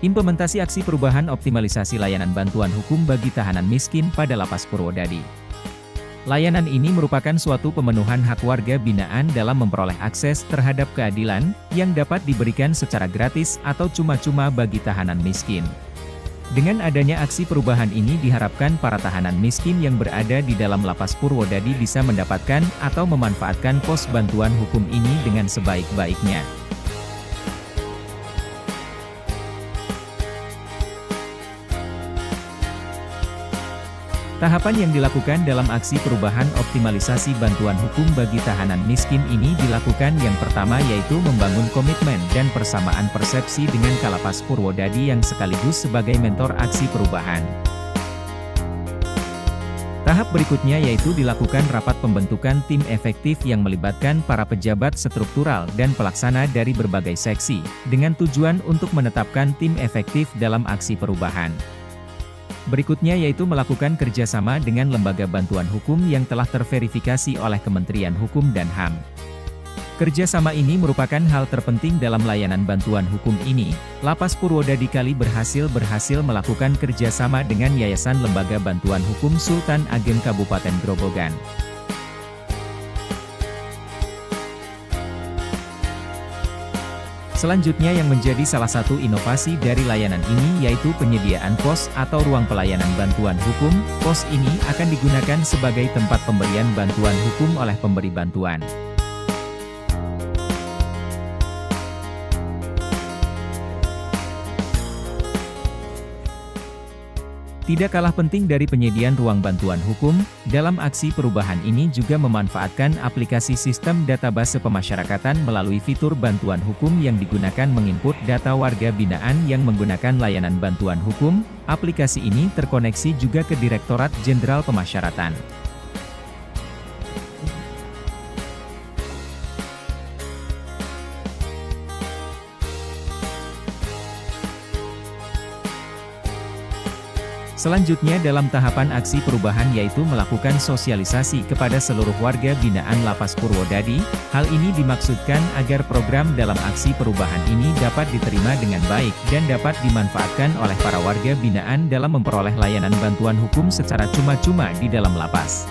Implementasi aksi perubahan optimalisasi layanan bantuan hukum bagi tahanan miskin pada Lapas Purwodadi. Layanan ini merupakan suatu pemenuhan hak warga binaan dalam memperoleh akses terhadap keadilan, yang dapat diberikan secara gratis atau cuma-cuma bagi tahanan miskin. Dengan adanya aksi perubahan ini diharapkan para tahanan miskin yang berada di dalam Lapas Purwodadi bisa mendapatkan atau memanfaatkan pos bantuan hukum ini dengan sebaik-baiknya. Tahapan yang dilakukan dalam aksi perubahan optimalisasi bantuan hukum bagi tahanan miskin ini dilakukan yang pertama yaitu membangun komitmen dan persamaan persepsi dengan Kalapas Purwodadi yang sekaligus sebagai mentor aksi perubahan. Tahap berikutnya yaitu dilakukan rapat pembentukan tim efektif yang melibatkan para pejabat struktural dan pelaksana dari berbagai seksi, dengan tujuan untuk menetapkan tim efektif dalam aksi perubahan. Berikutnya yaitu melakukan kerjasama dengan lembaga bantuan hukum yang telah terverifikasi oleh Kementerian Hukum dan HAM. Kerjasama ini merupakan hal terpenting dalam layanan bantuan hukum ini. Lapas Purwodadi kali berhasil melakukan kerjasama dengan Yayasan Lembaga Bantuan Hukum Sultan Ageng Kabupaten Grobogan. Selanjutnya yang menjadi salah satu inovasi dari layanan ini yaitu penyediaan pos atau ruang pelayanan bantuan hukum. Pos ini akan digunakan sebagai tempat pemberian bantuan hukum oleh pemberi bantuan. Tidak kalah penting dari penyediaan ruang bantuan hukum, dalam aksi perubahan ini juga memanfaatkan aplikasi sistem database pemasyarakatan melalui fitur bantuan hukum yang digunakan menginput data warga binaan yang menggunakan layanan bantuan hukum. Aplikasi ini terkoneksi juga ke Direktorat Jenderal Pemasyarakatan. Selanjutnya dalam tahapan aksi perubahan yaitu melakukan sosialisasi kepada seluruh warga binaan Lapas Purwodadi. Hal ini dimaksudkan agar program dalam aksi perubahan ini dapat diterima dengan baik dan dapat dimanfaatkan oleh para warga binaan dalam memperoleh layanan bantuan hukum secara cuma-cuma di dalam lapas.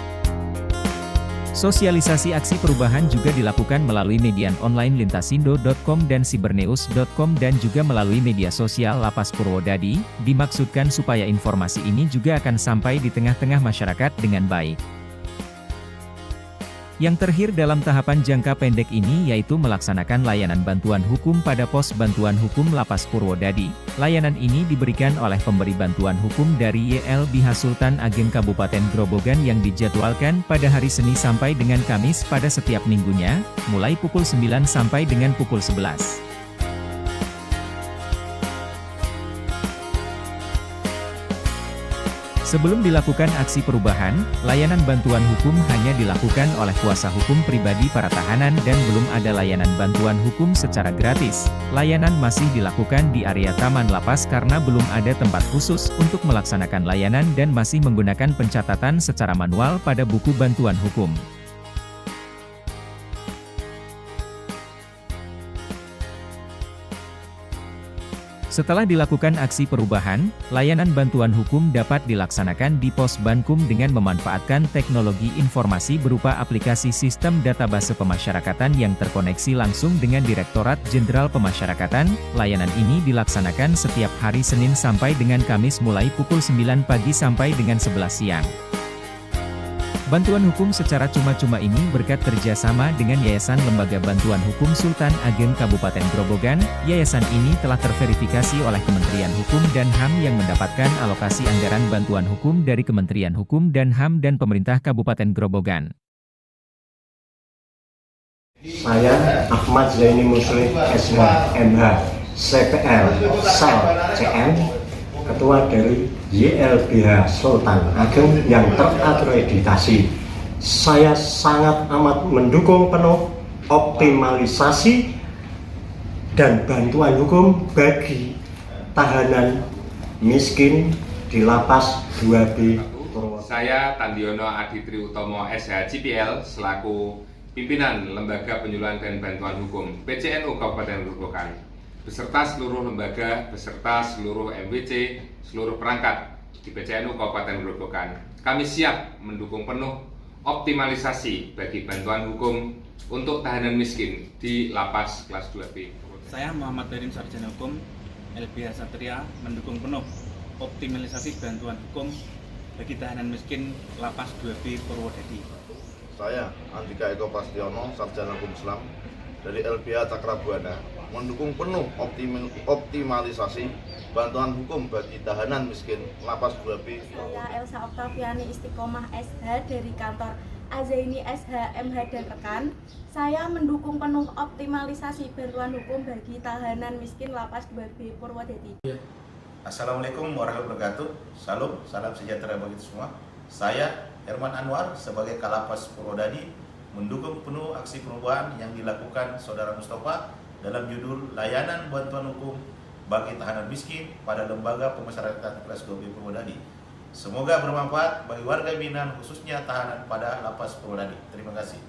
Sosialisasi aksi perubahan juga dilakukan melalui median online lintasindo.com dan siberneus.com dan juga melalui media sosial Lapas Purwodadi. Dimaksudkan supaya informasi ini juga akan sampai di tengah-tengah masyarakat dengan baik. Yang terakhir dalam tahapan jangka pendek ini yaitu melaksanakan layanan bantuan hukum pada pos bantuan hukum Lapas Purwodadi. Layanan ini diberikan oleh pemberi bantuan hukum dari YLBH Sultan Ageng Kabupaten Grobogan yang dijadwalkan pada hari Senin sampai dengan Kamis pada setiap minggunya, mulai pukul 9 sampai dengan pukul 11. Sebelum dilakukan aksi perubahan, layanan bantuan hukum hanya dilakukan oleh kuasa hukum pribadi para tahanan dan belum ada layanan bantuan hukum secara gratis. Layanan masih dilakukan di area Taman Lapas karena belum ada tempat khusus untuk melaksanakan layanan dan masih menggunakan pencatatan secara manual pada buku bantuan hukum. Setelah dilakukan aksi perubahan, layanan bantuan hukum dapat dilaksanakan di pos Bankum dengan memanfaatkan teknologi informasi berupa aplikasi sistem database pemasyarakatan yang terkoneksi langsung dengan Direktorat Jenderal Pemasyarakatan. Layanan ini dilaksanakan setiap hari Senin sampai dengan Kamis mulai pukul 9 pagi sampai dengan 11 siang. Bantuan hukum secara cuma-cuma ini berkat kerjasama dengan Yayasan Lembaga Bantuan Hukum Sultan Ageng Kabupaten Grobogan. Yayasan ini telah terverifikasi oleh Kementerian Hukum dan HAM yang mendapatkan alokasi anggaran bantuan hukum dari Kementerian Hukum dan HAM dan Pemerintah Kabupaten Grobogan. Saya Ahmad Zaini Muslim SMH CPL SAL CM, Ketua dari YLBH Sultan Ageng yang terakreditasi. Saya sangat amat mendukung penuh optimalisasi dan bantuan hukum bagi tahanan miskin di Lapas 2B. Saya Tandiono Aditri Utomo SH CPL selaku pimpinan Lembaga Penyuluhan dan Bantuan Hukum PCNU Kabupaten Grobogan beserta seluruh lembaga, beserta seluruh MWC, seluruh perangkat di PCNU Kabupaten Grobogan. Kami siap mendukung penuh optimalisasi bagi bantuan hukum untuk tahanan miskin di Lapas Kelas 2B. Saya Muhammad Darin, Sarjana Hukum LBH Satria, mendukung penuh optimalisasi bantuan hukum bagi tahanan miskin Lapas 2B Purwodadi. Saya Andika Eko Pastiono, Sarjana Hukum Islam dari LBH Cakrabuana, mendukung penuh optimalisasi bantuan hukum bagi tahanan miskin Lapas 2B. Saya Elsa Oktaviani Istiqomah SH dari kantor Azaini SH MH dan rekan. Saya mendukung penuh optimalisasi bantuan hukum bagi tahanan miskin Lapas 2B Purwodadi. Assalamualaikum warahmatullahi wabarakatuh. Salam sejahtera bagi kita semua. Saya Herman Anwar sebagai Kalapas Purwodadi mendukung penuh aksi perubahan yang dilakukan Saudara Mustafa dalam judul Layanan Bantuan Hukum bagi Tahanan Miskin pada Lembaga Pemasyarakatan Kelas 2B Purwodadi. Semoga bermanfaat bagi warga binaan khususnya tahanan pada Lapas Purwodadi. Terima kasih.